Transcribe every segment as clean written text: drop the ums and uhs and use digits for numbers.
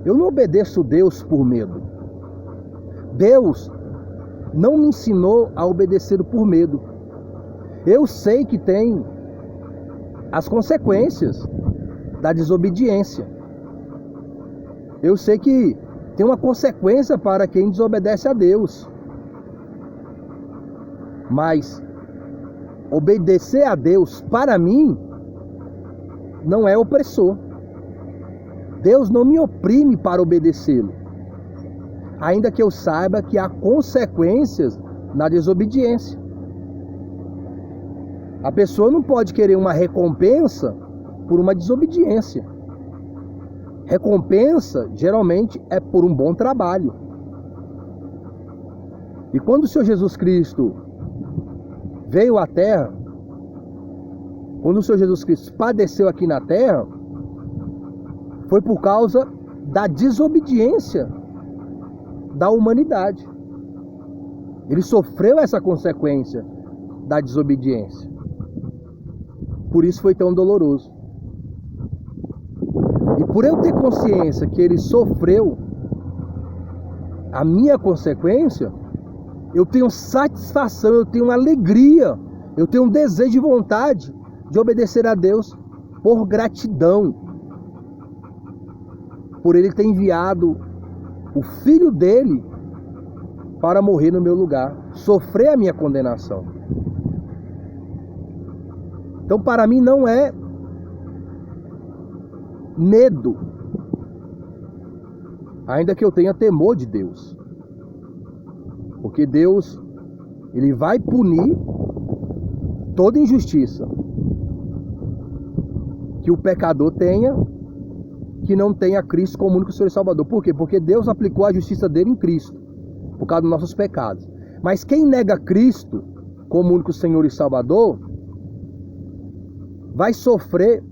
Eu não obedeço Deus por medo. Deus não me ensinou a obedecer por medo. Eu sei que tem as consequências da desobediência. Eu sei que tem uma consequência para quem desobedece a Deus. Mas obedecer a Deus, para mim, não é opressor. Deus não me oprime para obedecê-lo. Ainda que eu saiba que há consequências na desobediência. A pessoa não pode querer uma recompensa por uma desobediência. Recompensa, geralmente, é por um bom trabalho. E quando o Senhor Jesus Cristo veio à Terra, quando o Senhor Jesus Cristo padeceu aqui na Terra, foi por causa da desobediência da humanidade. Ele sofreu essa consequência da desobediência. Por isso foi tão doloroso. E por eu ter consciência que ele sofreu a minha consequência, eu tenho satisfação, eu tenho alegria, eu tenho um desejo e vontade de obedecer a Deus por gratidão. Por ele ter enviado o filho dele para morrer no meu lugar, sofrer a minha condenação. Então, para mim, não é medo, ainda que eu tenha temor de Deus. Porque Deus, ele vai punir toda injustiça que o pecador tenha, que não tenha Cristo como único Senhor e Salvador. Por quê? Porque Deus aplicou a justiça dele em Cristo, por causa dos nossos pecados. Mas quem nega Cristo como único Senhor e Salvador, vai sofrer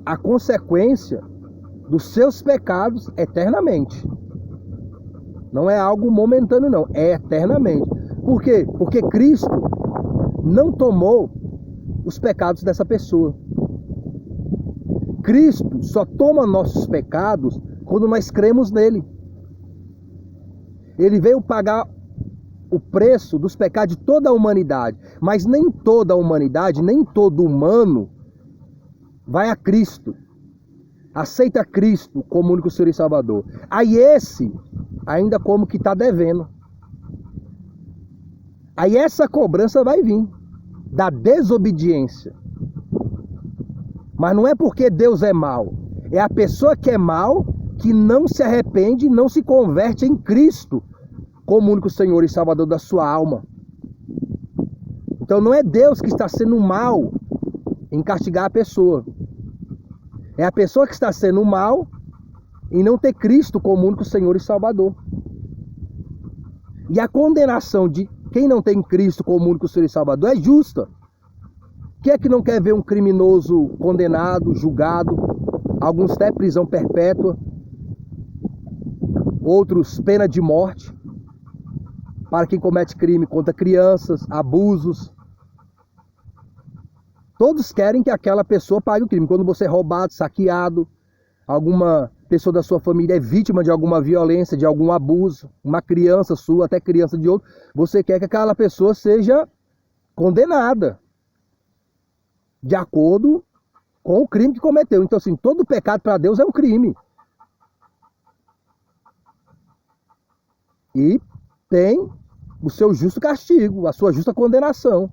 a consequência dos seus pecados eternamente. Não é algo momentâneo, não. É eternamente. Por quê? Porque Cristo não tomou os pecados dessa pessoa. Cristo só toma nossos pecados quando nós cremos nele. Ele veio pagar o preço dos pecados de toda a humanidade. Mas nem toda a humanidade, nem todo humano vai a Cristo. Aceita Cristo como único Senhor e Salvador. Aí esse ainda como que está devendo. Aí essa cobrança vai vir da desobediência. Mas não é porque Deus é mau. É a pessoa que é mau, que não se arrepende, não se converte em Cristo como único Senhor e Salvador da sua alma. Então não é Deus que está sendo mal em castigar a pessoa. É a pessoa que está sendo mal em não ter Cristo como único Senhor e Salvador. E a condenação de quem não tem Cristo como único Senhor e Salvador é justa. Quem é que não quer ver um criminoso condenado, julgado, alguns até prisão perpétua, outros pena de morte, para quem comete crime contra crianças, abusos? Todos querem que aquela pessoa pague o crime. Quando você é roubado, saqueado, alguma pessoa da sua família é vítima de alguma violência, de algum abuso, uma criança sua, até criança de outro, você quer que aquela pessoa seja condenada de acordo com o crime que cometeu. Então, assim, todo pecado para Deus é um crime. E tem o seu justo castigo, a sua justa condenação.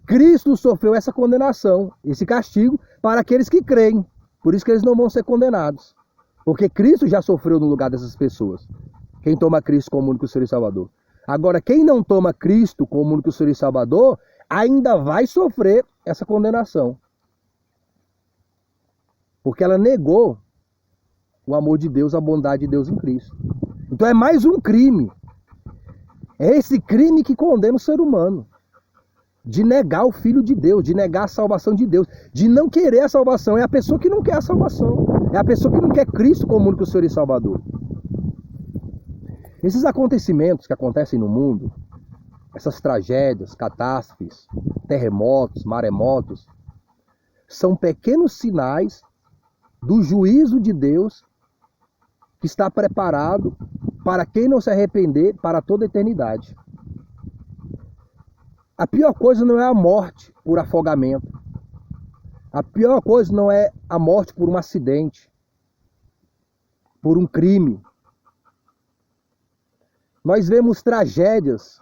Cristo sofreu essa condenação, esse castigo, para aqueles que creem. Por isso que eles não vão ser condenados. Porque Cristo já sofreu no lugar dessas pessoas. Quem toma Cristo como único Senhor e Salvador. Agora, quem não toma Cristo como único Senhor e Salvador, ainda vai sofrer essa condenação. Porque ela negou o amor de Deus, a bondade de Deus em Cristo. Então é mais um crime. É esse crime que condena o ser humano. De negar o Filho de Deus, de negar a salvação de Deus, de não querer a salvação. É a pessoa que não quer a salvação. É a pessoa que não quer Cristo como único Senhor e Salvador. Esses acontecimentos que acontecem no mundo, essas tragédias, catástrofes, terremotos, maremotos, são pequenos sinais do juízo de Deus que está preparado para quem não se arrepender para toda a eternidade. A pior coisa não é a morte por afogamento. A pior coisa não é a morte por um acidente, por um crime. Nós vemos tragédias,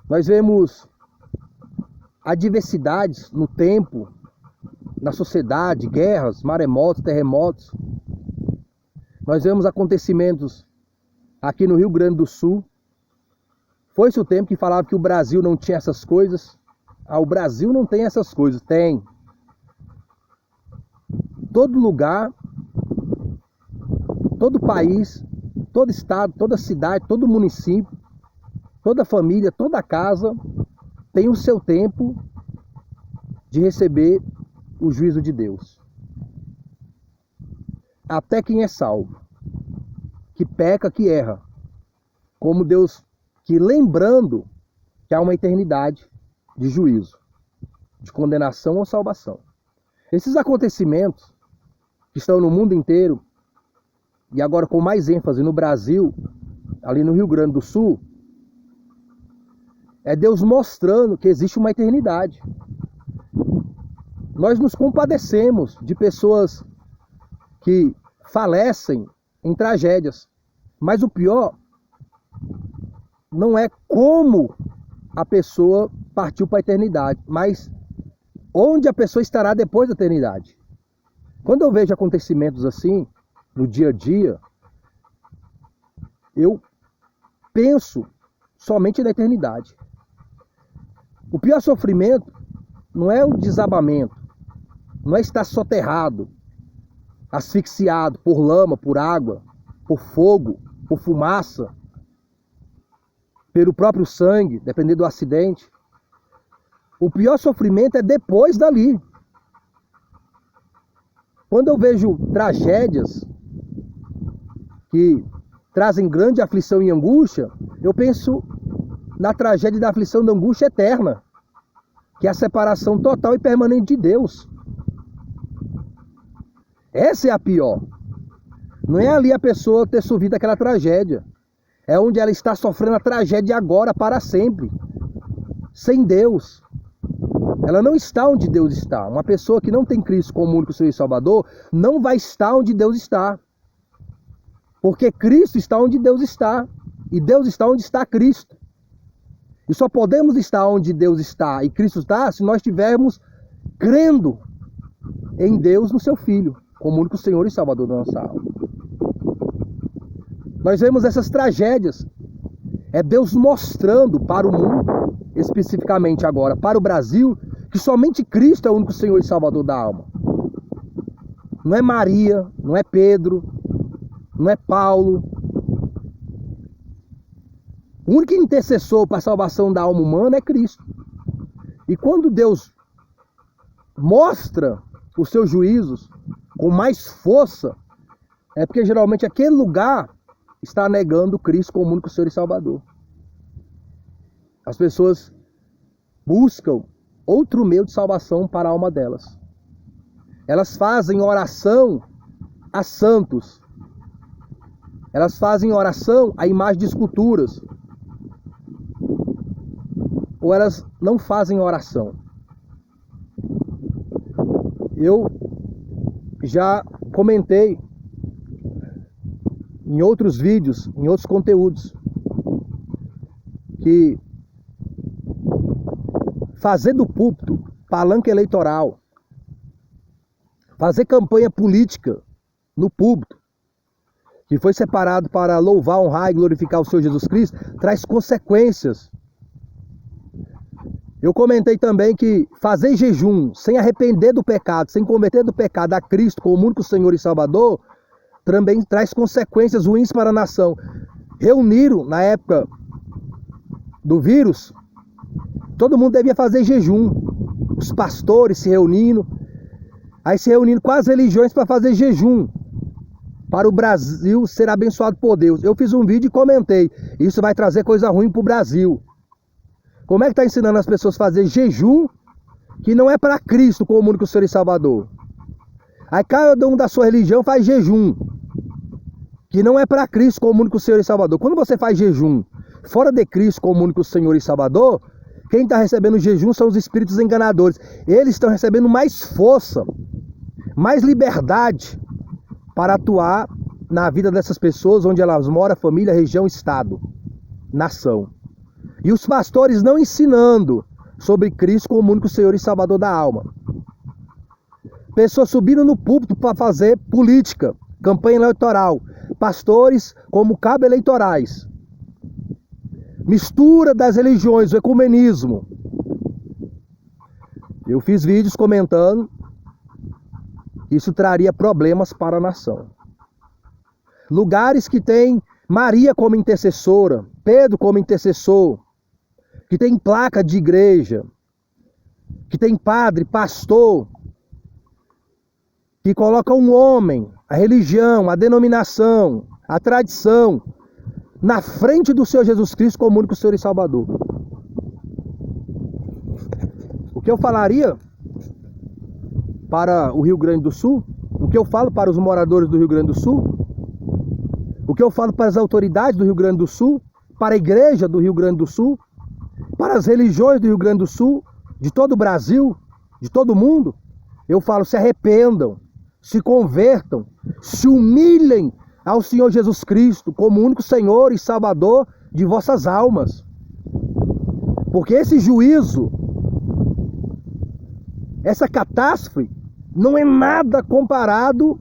nós vemos adversidades no tempo, na sociedade, guerras, maremotos, terremotos. Nós vemos acontecimentos aqui no Rio Grande do Sul. Foi-se o tempo que falava que o Brasil não tinha essas coisas. O Brasil não tem essas coisas. Tem. Todo lugar, todo país, todo estado, toda cidade, todo município, toda família, toda casa tem o seu tempo de receber o juízo de Deus. Até quem é salvo, que peca, que erra, como Deus, que lembrando que há uma eternidade de juízo, de condenação ou salvação. Esses acontecimentos que estão no mundo inteiro, e agora com mais ênfase no Brasil, ali no Rio Grande do Sul, é Deus mostrando que existe uma eternidade. Nós nos compadecemos de pessoas que falecem em tragédias, mas o pior não é como a pessoa partiu para a eternidade, mas onde a pessoa estará depois da eternidade. Quando eu vejo acontecimentos assim, no dia a dia, eu penso somente na eternidade. O pior sofrimento não é o desabamento, não é estar soterrado, asfixiado por lama, por água, por fogo, por fumaça, pelo próprio sangue, dependendo do acidente. O pior sofrimento é depois dali. Quando eu vejo tragédias que trazem grande aflição e angústia, eu penso na tragédia da aflição da angústia eterna, que é a separação total e permanente de Deus. Essa é a pior. Não é ali a pessoa ter sofrido aquela tragédia. É onde ela está sofrendo a tragédia agora, para sempre. Sem Deus. Ela não está onde Deus está. Uma pessoa que não tem Cristo como único Senhor e Salvador não vai estar onde Deus está. Porque Cristo está onde Deus está. E Deus está onde está Cristo. E só podemos estar onde Deus está e Cristo está se nós estivermos crendo em Deus, no seu Filho, como único Senhor e Salvador da nossa alma. Nós vemos essas tragédias. É Deus mostrando para o mundo, especificamente agora para o Brasil, que somente Cristo é o único Senhor e Salvador da alma. Não é Maria, não é Pedro, não é Paulo. O único intercessor para a salvação da alma humana é Cristo. E quando Deus mostra os seus juízos com mais força, é porque geralmente aquele lugar está negando Cristo como único Senhor e Salvador. As pessoas buscam outro meio de salvação para a alma delas. Elas fazem oração a santos. Elas fazem oração a imagem de esculturas. Ou elas não fazem oração. Eu já comentei em outros vídeos, em outros conteúdos, que fazer do púlpito palanque eleitoral, fazer campanha política no púlpito, que foi separado para louvar, honrar e glorificar o Senhor Jesus Cristo, traz consequências. Eu comentei também que fazer jejum sem arrepender do pecado, sem converter do pecado a Cristo como único Senhor e Salvador, também traz consequências ruins para a nação. Reuniram, na época do vírus, todo mundo devia fazer jejum. Os pastores se reunindo, aí se reunindo com as religiões para fazer jejum, para o Brasil ser abençoado por Deus. Eu fiz um vídeo e comentei, isso vai trazer coisa ruim para o Brasil. Como é que está ensinando as pessoas a fazer jejum que não é para Cristo como único Senhor e Salvador? Aí cada um da sua religião faz jejum. que não é para Cristo como único Senhor e Salvador. Quando você faz jejum fora de Cristo como único Senhor e Salvador, quem está recebendo jejum são os espíritos enganadores. Eles estão recebendo mais força, mais liberdade para atuar na vida dessas pessoas, onde elas moram, família, região, estado, nação. E os pastores não ensinando sobre Cristo como único Senhor e Salvador da alma. Pessoas subindo no púlpito para fazer política, campanha eleitoral. Pastores como cabo eleitorais. Mistura das religiões, o ecumenismo. Eu fiz vídeos comentando que isso traria problemas para a nação. Lugares que tem Maria como intercessora, Pedro como intercessor, que tem placa de igreja, que tem padre, pastor, que coloca um homem, a religião, a denominação, a tradição, na frente do Senhor Jesus Cristo como único Senhor e Salvador. O que eu falaria para o Rio Grande do Sul, o que eu falo para os moradores do Rio Grande do Sul, o que eu falo para as autoridades do Rio Grande do Sul, para a igreja do Rio Grande do Sul, para as religiões do Rio Grande do Sul, de todo o Brasil, de todo o mundo, eu falo: se arrependam, se convertam, se humilhem ao Senhor Jesus Cristo como único Senhor e Salvador de vossas almas. Porque esse juízo, essa catástrofe, não é nada comparado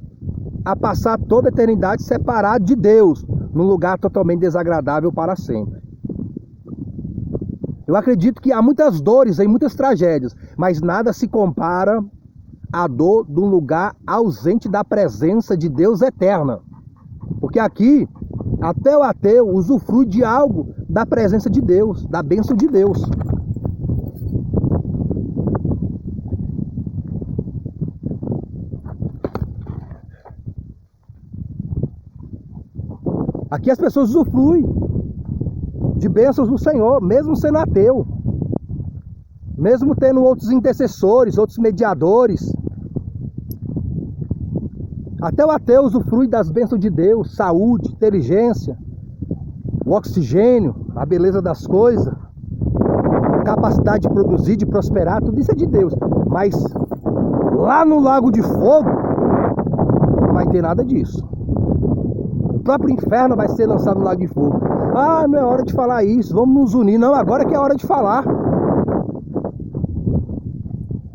a passar toda a eternidade separado de Deus, num lugar totalmente desagradável para sempre. Eu acredito que há muitas dores e muitas tragédias, mas nada se compara à dor de um lugar ausente da presença de Deus eterna. Porque aqui, até o ateu usufrui de algo da presença de Deus, da bênção de Deus. Aqui as pessoas usufruem de bênçãos do Senhor, mesmo sendo ateu. Mesmo tendo outros intercessores, outros mediadores. Até o ateu usufrui das bênçãos de Deus, saúde, inteligência, o oxigênio, a beleza das coisas, capacidade de produzir, de prosperar, tudo isso é de Deus. Mas lá no Lago de Fogo não vai ter nada disso. O próprio inferno vai ser lançado no Lago de Fogo. Ah, não é hora de falar isso, vamos nos unir. Não, agora que é hora de falar.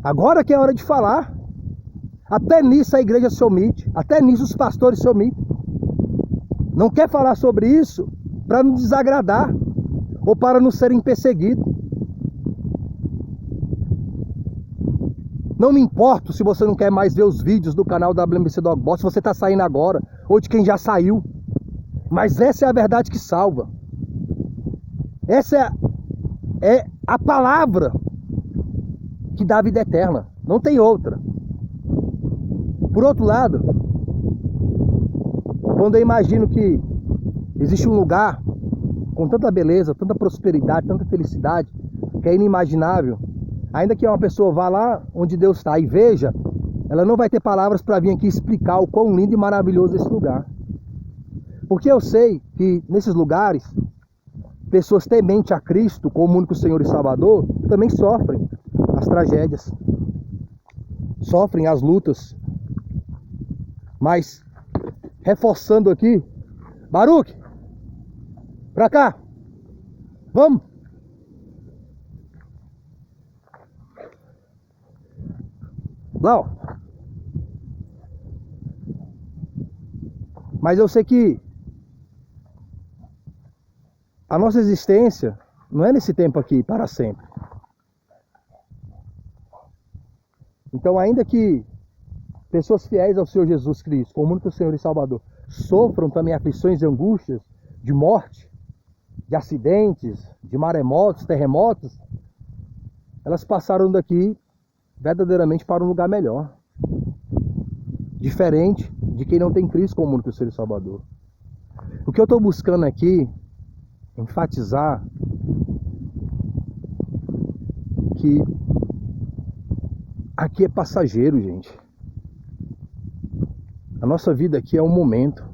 Agora que é hora de falar. Até nisso a igreja se omite. Até nisso os pastores se omitem. Não quer falar sobre isso para não desagradar ou para não serem perseguidos. Não me importo se você não quer mais ver os vídeos do canal WMBC Dog Boss, se você está saindo agora ou de quem já saiu. Mas essa é a verdade que salva. Essa é a palavra que dá vida eterna. Não tem outra. Por outro lado, quando eu imagino que existe um lugar com tanta beleza, tanta prosperidade, tanta felicidade, que é inimaginável, ainda que uma pessoa vá lá onde Deus está e veja, ela não vai ter palavras para vir aqui explicar o quão lindo e maravilhoso é esse lugar. Porque eu sei que nesses lugares, pessoas temente a Cristo como único Senhor e Salvador também sofrem as tragédias, sofrem as lutas. Mas, reforçando aqui, Baruque, pra cá, vamos. Lá, ó. Mas eu sei que a nossa existência não é nesse tempo aqui para sempre. Então, ainda que pessoas fiéis ao Senhor Jesus Cristo, como único Senhor e Salvador, sofram também aflições e angústias de morte, de acidentes, de maremotos, terremotos, elas passaram daqui verdadeiramente para um lugar melhor. Diferente de quem não tem Cristo como único Senhor e Salvador. O que eu estou buscando aqui enfatizar que aqui é passageiro, gente. A nossa vida aqui é um momento.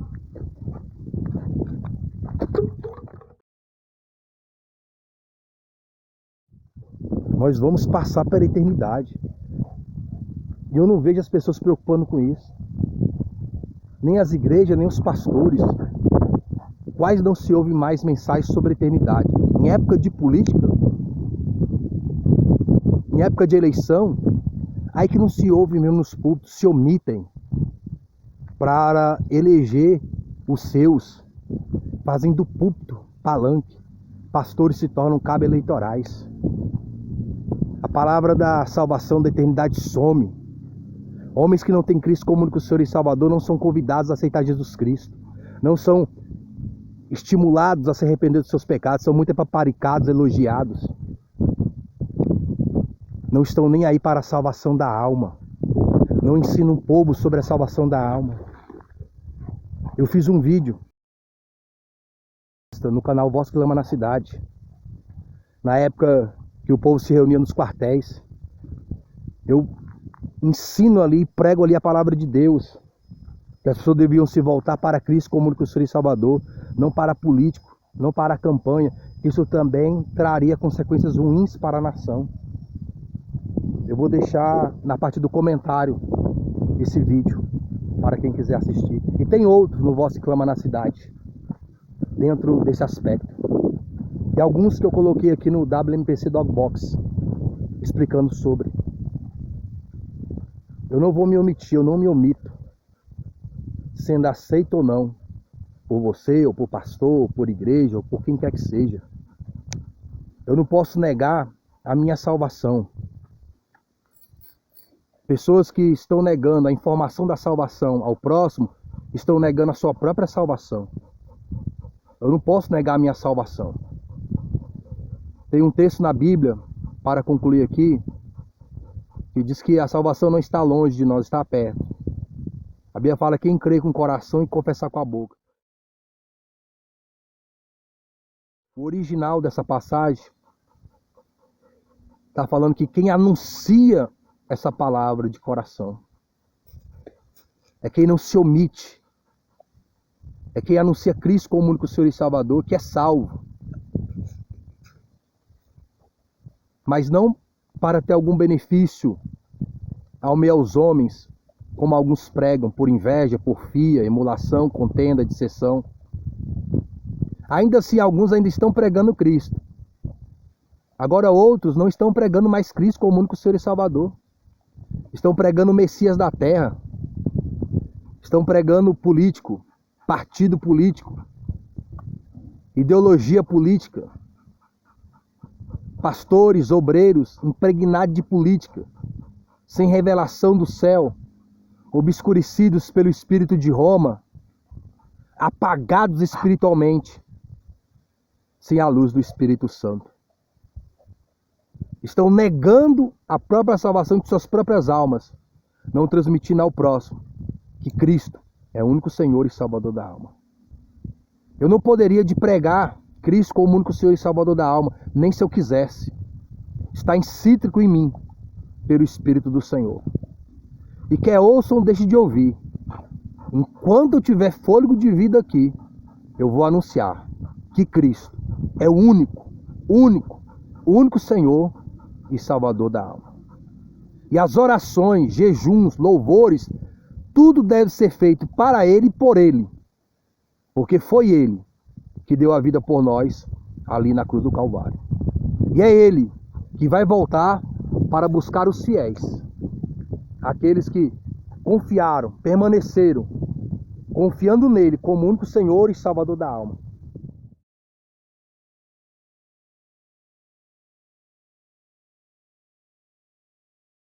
Nós vamos passar pela eternidade. E eu não vejo as pessoas se preocupando com isso. Nem as igrejas, nem os pastores. Quais não se ouve mais mensagens sobre a eternidade? Em época de política, em época de eleição, aí que não se ouve mesmo nos púlpitos, se omitem para eleger os seus, fazem do púlpito palanque. Pastores se tornam cabos eleitorais. A palavra da salvação da eternidade some. Homens que não têm Cristo como único Senhor e Salvador não são convidados a aceitar Jesus Cristo. Não são estimulados a se arrepender dos seus pecados. São muito paparicados, elogiados. Não estão nem aí para a salvação da alma. Não ensinam o povo sobre a salvação da alma. Eu fiz um vídeo no canal Voz que Clama na Cidade. Na época que o povo se reunia nos quartéis. Eu ensino ali, prego ali a palavra de Deus. Que as pessoas deviam se voltar para Cristo como único Senhor e Salvador. Não para político, não para a campanha. Isso também traria consequências ruins para a nação. Eu vou deixar na parte do comentário esse vídeo para quem quiser assistir. E tem outros no Voz que Clama na Cidade, dentro desse aspecto. E alguns que eu coloquei aqui no WMPC Dogbox, explicando sobre. Eu não vou me omitir, eu não me omito, sendo aceito ou não, por você, ou por pastor, ou por igreja, ou por quem quer que seja. Eu não posso negar a minha salvação. Pessoas que estão negando a informação da salvação ao próximo, estão negando a sua própria salvação. Eu não posso negar a minha salvação. Tem um texto na Bíblia, para concluir aqui, que diz que a salvação não está longe de nós, está perto. A Bíblia fala quem crê com o coração e confessar com a boca. O original dessa passagem está falando que quem anuncia essa palavra de coração é quem não se omite, é quem anuncia Cristo como único Senhor e Salvador, que é salvo. Mas não para ter algum benefício ao meio aos homens, como alguns pregam, por inveja, porfia, emulação, contenda, disseção. Ainda assim, alguns ainda estão pregando Cristo. Agora outros não estão pregando mais Cristo como único Senhor e Salvador. Estão pregando o Messias da terra. Estão pregando político, partido político, ideologia política. Pastores, obreiros, impregnados de política, sem revelação do céu, obscurecidos pelo espírito de Roma, apagados espiritualmente, sem a luz do Espírito Santo. Estão negando a própria salvação de suas próprias almas, não transmitindo ao próximo que Cristo é o único Senhor e Salvador da alma. Eu não poderia de pregar Cristo como o único Senhor e Salvador da alma, nem se eu quisesse. Está incítrico em mim, pelo Espírito do Senhor. E quer ouçam, deixe de ouvir. Enquanto eu tiver fôlego de vida aqui, eu vou anunciar que Cristo é o único Senhor e Salvador da alma. E as orações, jejuns, louvores, tudo deve ser feito para Ele e por Ele. Porque foi Ele que deu a vida por nós ali na cruz do Calvário. E é Ele que vai voltar para buscar os fiéis. Aqueles que confiaram, permaneceram, confiando nele como único Senhor e Salvador da alma.